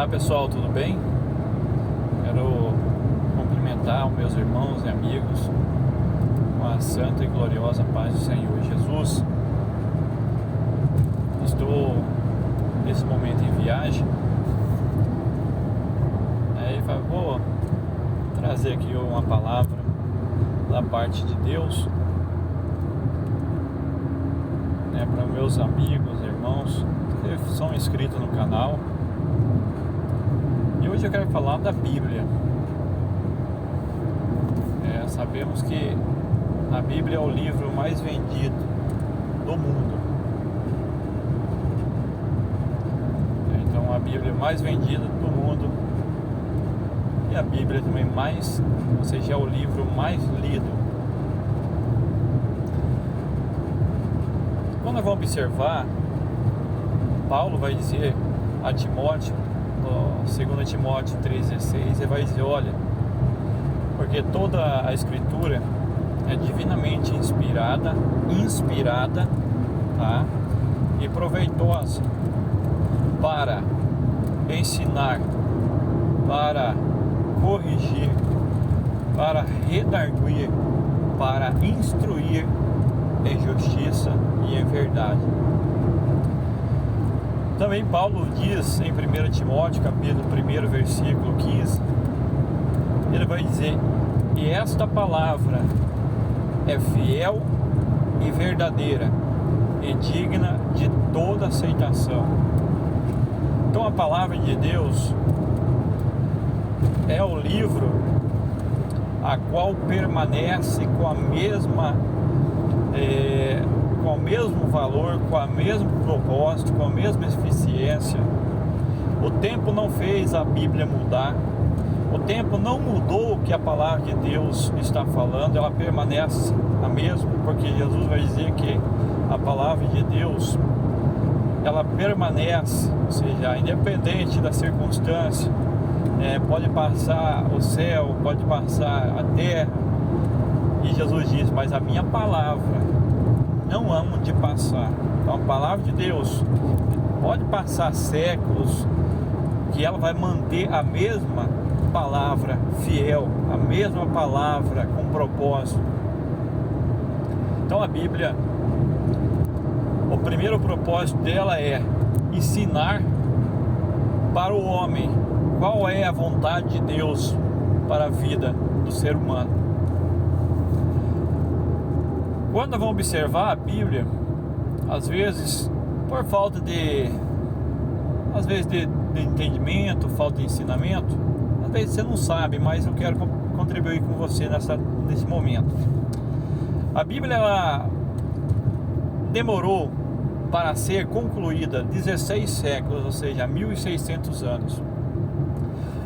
Olá pessoal, tudo bem? Quero cumprimentar os meus irmãos e amigos com a santa e gloriosa paz do Senhor Jesus. Estou nesse momento em viagem e vou trazer aqui uma palavra da parte de Deus para meus amigos, irmãos que são inscritos no canal. E hoje eu quero falar da Bíblia. Sabemos que a Bíblia é o livro mais vendido do mundo. Então a Bíblia é mais vendida do mundo e a Bíblia também ou seja, é o livro mais lido. Quando nós vamos observar, Paulo vai dizer a Timóteo, 2 Timóteo 3,16, ele vai dizer: olha, porque toda a escritura é divinamente inspirada, tá? E proveitosa para ensinar, para corrigir, para redarguir, para instruir em justiça e em verdade. Também Paulo diz em 1 Timóteo capítulo 1, versículo 15, ele vai dizer: e esta palavra é fiel e verdadeira e digna de toda aceitação. Então a palavra de Deus é o livro a qual permanece com a mesma com o mesmo valor, com o mesmo propósito, com a mesma eficiência. O tempo não fez a Bíblia mudar. O tempo não mudou o que a palavra de Deus está falando. Ela permanece a mesma, porque Jesus vai dizer que a palavra de Deus, ela permanece, ou seja, independente da circunstância. Pode passar o céu, pode passar a terra, e Jesus diz: mas a minha palavra não amo de passar. Então a palavra de Deus pode passar séculos, que ela vai manter a mesma palavra fiel, a mesma palavra com propósito. Então a Bíblia, o primeiro propósito dela é ensinar para o homem qual é a vontade de Deus para a vida do ser humano. Quando vamos observar a Bíblia, às vezes por falta de entendimento, falta de ensinamento, às vezes você não sabe, mas eu quero contribuir com você nesse momento. A Bíblia, ela demorou para ser concluída 16 séculos, ou seja, 1600 anos.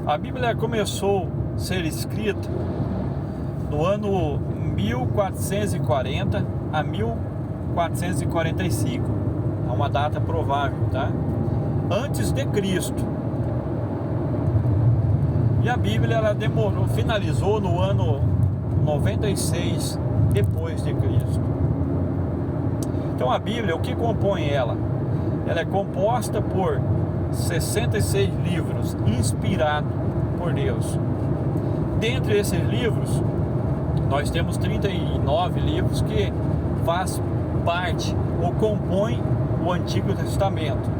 A Bíblia começou a ser escrita no ano 1440 a 1445, é uma data provável, tá? Antes de Cristo. E a Bíblia, ela finalizou no ano 96 depois de Cristo. Então a Bíblia, o que compõe ela? Ela é composta por 66 livros inspirados por Deus. Dentre esses livros, nós temos 39 livros que faz parte ou compõem o Antigo Testamento.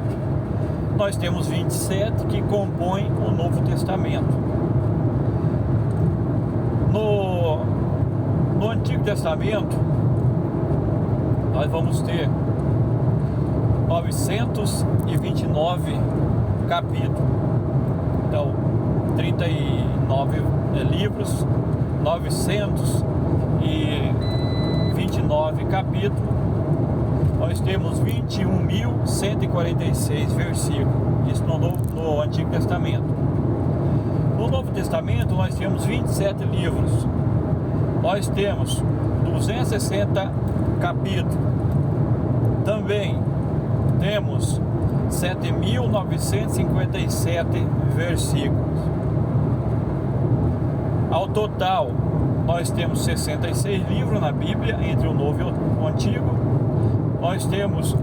Nós temos 27 que compõem o Novo Testamento. No Antigo Testamento, nós vamos ter 929 capítulos. Então, 39 livros, 929 capítulos. Nós temos 21.146 versículos. Isso no Antigo Testamento. No Novo Testamento nós temos 27 livros. Nós temos 260 capítulos. Também temos 7.957 versículos. Ao total, nós temos 66 livros na Bíblia, entre o Novo e o Antigo. Nós temos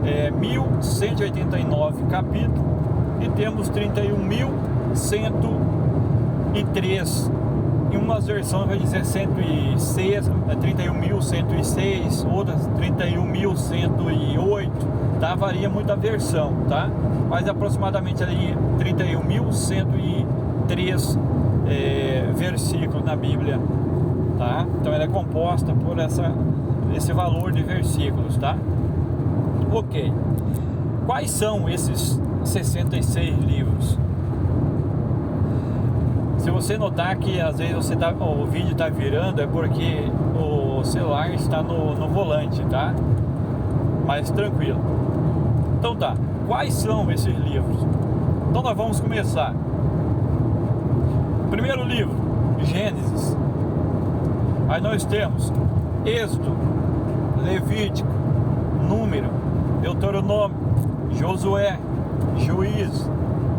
1.189 capítulos e temos 31.103. Em umas versões vai dizer 106, 31.106, outras 31.108, tá? Varia muito a versão, tá? Mas aproximadamente ali 31.103 versículos na Bíblia, tá? Então ela é composta por esse valor de versículos, tá? Ok. Quais são esses 66 livros? Se você notar que às vezes o vídeo está virando, é porque o celular está no volante, tá? Mas tranquilo. Então tá, quais são esses livros? Então nós vamos começar. Primeiro livro, Gênesis. Aí nós temos Êxodo, Levítico, Número, Deuteronômio, Josué, Juízes,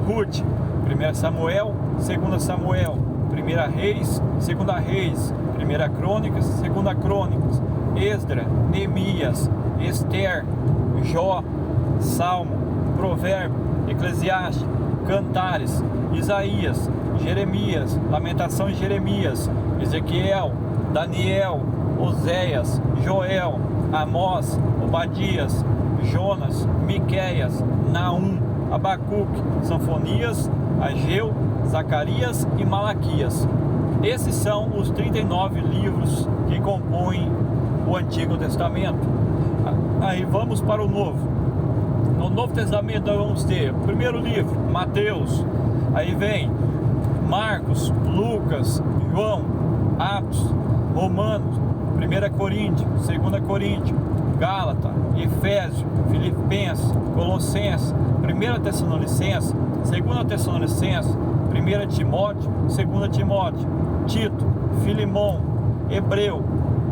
Ruth, 1 Samuel, 2 Samuel, 1 Reis, 2 Reis, 1 Crônicas, 2 Crônicas, Esdras, Neemias, Esther, Jó, Salmo, Provérbio, Eclesiastes, Cantares, Isaías, Jeremias, Lamentação de Jeremias, Ezequiel, Daniel, Oséias, Joel, Amós, Obadias, Jonas, Miqueias, Naum, Abacuque, Sanfonias, Ageu, Zacarias e Malaquias. Esses são os 39 livros que compõem o Antigo Testamento. Aí vamos para o Novo. No Novo Testamento nós vamos ter o primeiro livro, Mateus. Aí vem Marcos, Lucas, João, Atos, Romanos, 1 Coríntios, 2 Coríntios, Gálatas, Efésios, Filipenses, Colossenses, 1 Tessalonicenses, 2 Tessalonicenses, 1 Timóteo, 2 Timóteo, Tito, Filemão, Hebreu,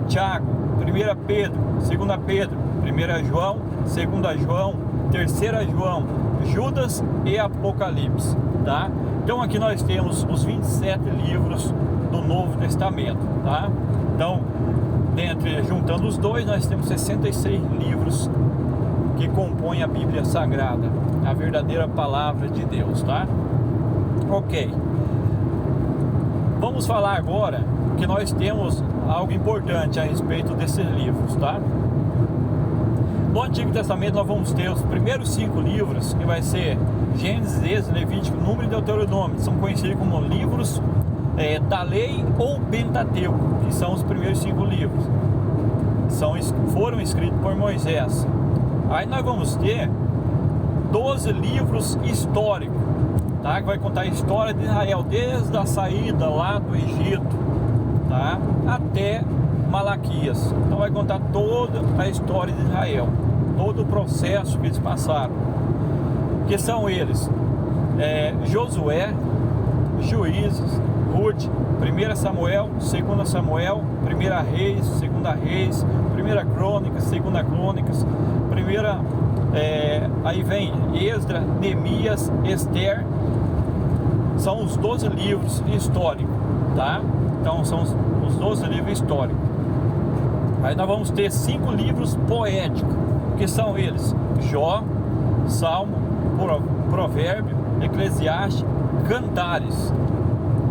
Tiago, 1 Pedro, 2 Pedro, 1 João, 2 João, 3 João, Judas e Apocalipse, tá? Então aqui nós temos os 27 livros do Novo Testamento, tá? Então, juntando os dois, nós temos 66 livros que compõem a Bíblia Sagrada, a verdadeira palavra de Deus, tá? Ok. Vamos falar agora que nós temos algo importante a respeito desses livros, tá? No Antigo Testamento nós vamos ter os primeiros 5 livros, que vai ser Gênesis, Êxodo, Levítico, Número e Deuteronômio. São conhecidos como livros da lei ou Pentateuco, que são os primeiros 5 livros. Foram escritos por Moisés. Aí nós vamos ter 12 livros históricos, tá? Que vai contar a história de Israel, desde a saída lá do Egito, tá? Até Malaquias. Então vai contar toda a história de Israel, todo o processo que eles passaram, que são eles: Josué, Juízes, Ruth, 1 Samuel, 2 Samuel, 1 Reis, 2 Reis, 1 Crônicas, 2 Crônicas, aí vem Esdras, Neemias, Esther. São os 12 livros históricos, tá? Então são os 12 livros históricos. Aí nós vamos ter 5 livros poéticos, que são eles: Jó, Salmo, Provérbio, Eclesiastes, Cantares,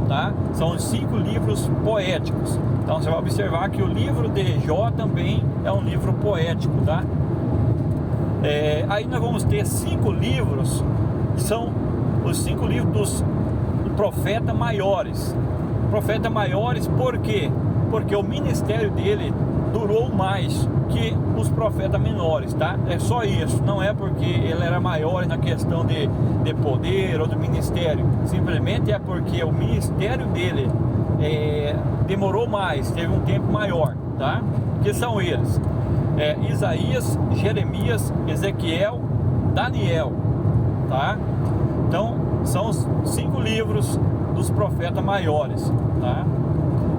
tá? São os 5 livros poéticos. Então você vai observar que o livro de Jó também é um livro poético, tá? Aí nós vamos ter 5 livros, que são os 5 livros dos profetas maiores. Profetas maiores, por quê? Porque o ministério dele durou mais que os profetas menores, tá? É só isso, não é porque ele era maior na questão de poder ou do ministério, simplesmente é porque o ministério dele demorou mais, teve um tempo maior, tá? Que são eles: Isaías, Jeremias, Ezequiel, Daniel, tá? Então são os 5 livros dos profetas maiores, tá?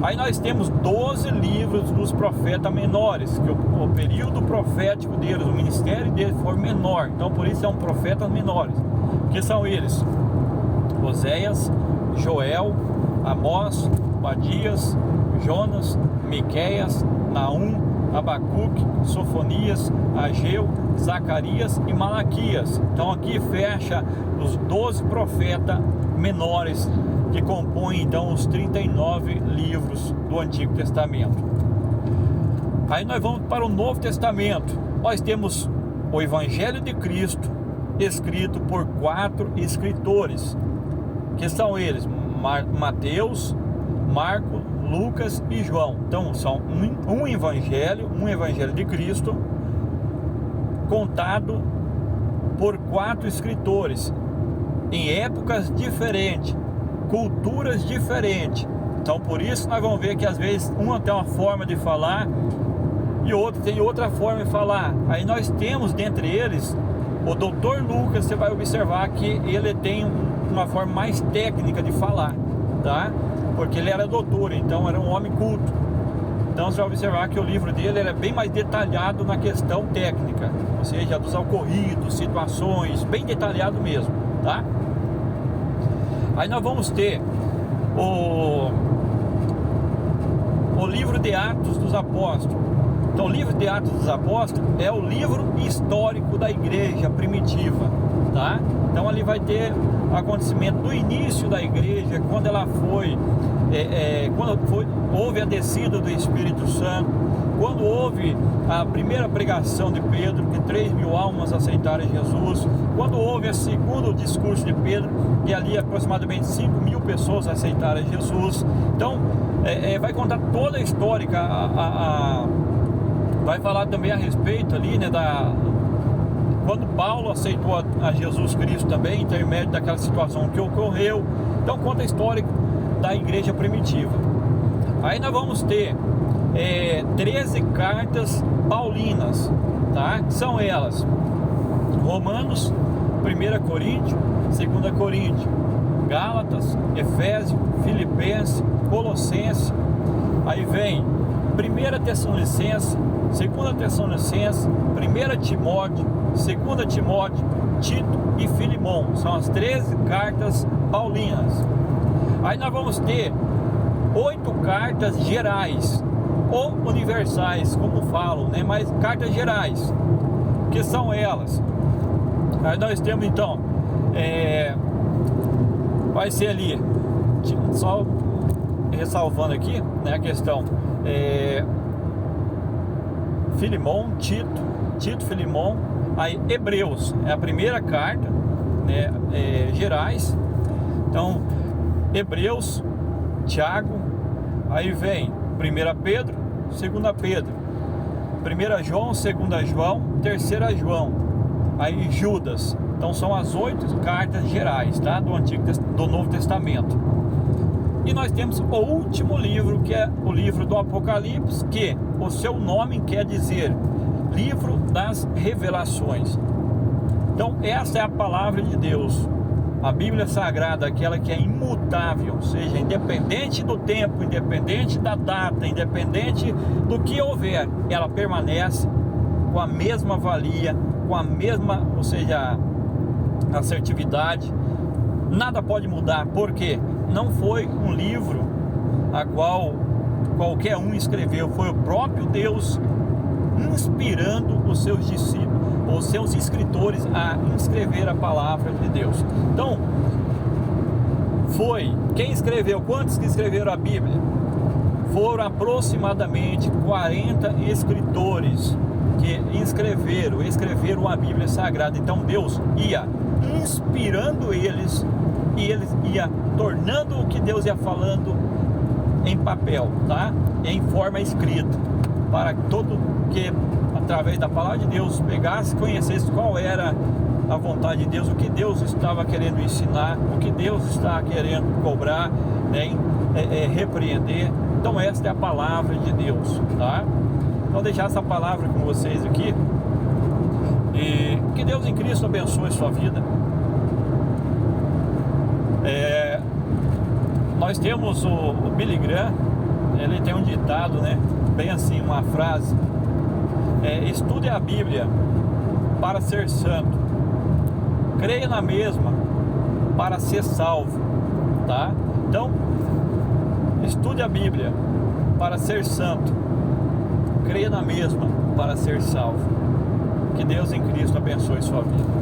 Aí nós temos 12 livros dos profetas menores, que o período profético deles, o ministério deles foi menor, então por isso são profetas menores, que são eles: Oséias, Joel, Amós, Obadias, Jonas, Miqueias, Naum, Abacuque, Sofonias, Ageu, Zacarias e Malaquias. Então aqui fecha os 12 profetas menores que compõem então os 39 livros do Antigo Testamento. Aí nós vamos para o Novo Testamento. Nós temos o Evangelho de Cristo, escrito por 4 escritores, que são eles: Mateus, Marcos, Lucas e João. Então são um evangelho de Cristo, contado por 4 escritores, em épocas diferentes, culturas diferentes. Então por isso nós vamos ver que às vezes um tem uma forma de falar e outro tem outra forma de falar. Aí nós temos dentre eles o Dr. Lucas. Você vai observar que ele tem uma forma mais técnica de falar, tá? Porque ele era doutor, então era um homem culto. Então você vai observar que o livro dele é bem mais detalhado na questão técnica, ou seja, dos ocorridos, situações, bem detalhado mesmo, tá? Aí nós vamos ter o livro de Atos dos Apóstolos. Então o livro de Atos dos Apóstolos é o livro histórico da igreja primitiva, tá? Então ali vai ter o acontecimento do início da igreja, quando ela houve a descida do Espírito Santo, quando houve a primeira pregação de Pedro, que 3.000 almas aceitaram Jesus, quando houve o segundo discurso de Pedro, que ali aproximadamente 5.000 pessoas aceitaram Jesus. Então vai contar toda a história, vai falar também a respeito ali, né, quando Paulo aceitou a Jesus Cristo também, intermédio daquela situação que ocorreu. Então conta a história da igreja primitiva. Aí nós vamos ter 13 cartas paulinas, tá? São elas: Romanos, 1 Coríntios, 2 Coríntios, Gálatas, Efésios, Filipenses, Colossenses. Aí vem 1 Tessalonicenses, 2 Tessalonicenses, 1 Timóteo, 2 Timóteo, Tito e Filemão. São as 13 cartas paulinas. Aí nós vamos ter 8 cartas gerais, ou universais, como falam, né? Mas cartas gerais, que são elas. Aí nós temos então, vai ser ali, só ressalvando aqui, né, a questão, Filemão, Tito, Filemão. Aí Hebreus é a primeira carta, né, gerais. Então Hebreus, Tiago. Aí vem 1 Pedro, 2 Pedro, 1 João, 2 João, 3 João. Aí Judas. Então são as 8 cartas gerais, tá? Do Novo Testamento. E nós temos o último livro, que é o livro do Apocalipse, que o seu nome quer dizer Livro das Revelações. Então essa é a palavra de Deus, a Bíblia Sagrada, aquela que é imutável, ou seja, independente do tempo, independente da data, independente do que houver, ela permanece com a mesma valia, com a mesma, ou seja, assertividade. Nada pode mudar, porque não foi um livro a qual qualquer um escreveu, foi o próprio Deus inspirando os seus discípulos, os seus escritores, a escrever a palavra de Deus. Então, foi quem escreveu? Quantos que escreveram a Bíblia? Foram aproximadamente 40 escritores que escreveram a Bíblia Sagrada. Então Deus ia inspirando eles, e eles ia tornando o que Deus ia falando em papel, tá? Em forma escrita, para todo que através da palavra de Deus pegasse, conhecesse qual era a vontade de Deus, o que Deus estava querendo ensinar, o que Deus está querendo cobrar, né? Repreender. Então esta é a palavra de Deus, tá? Vou deixar essa palavra com vocês aqui, e que Deus em Cristo abençoe a sua vida. Nós temos o Billy Graham, ele tem um ditado, né? Bem assim, uma frase: estude a Bíblia para ser santo, creia na mesma para ser salvo, tá? Então, estude a Bíblia para ser santo, crê na mesma para ser salvo. Que Deus em Cristo abençoe sua vida.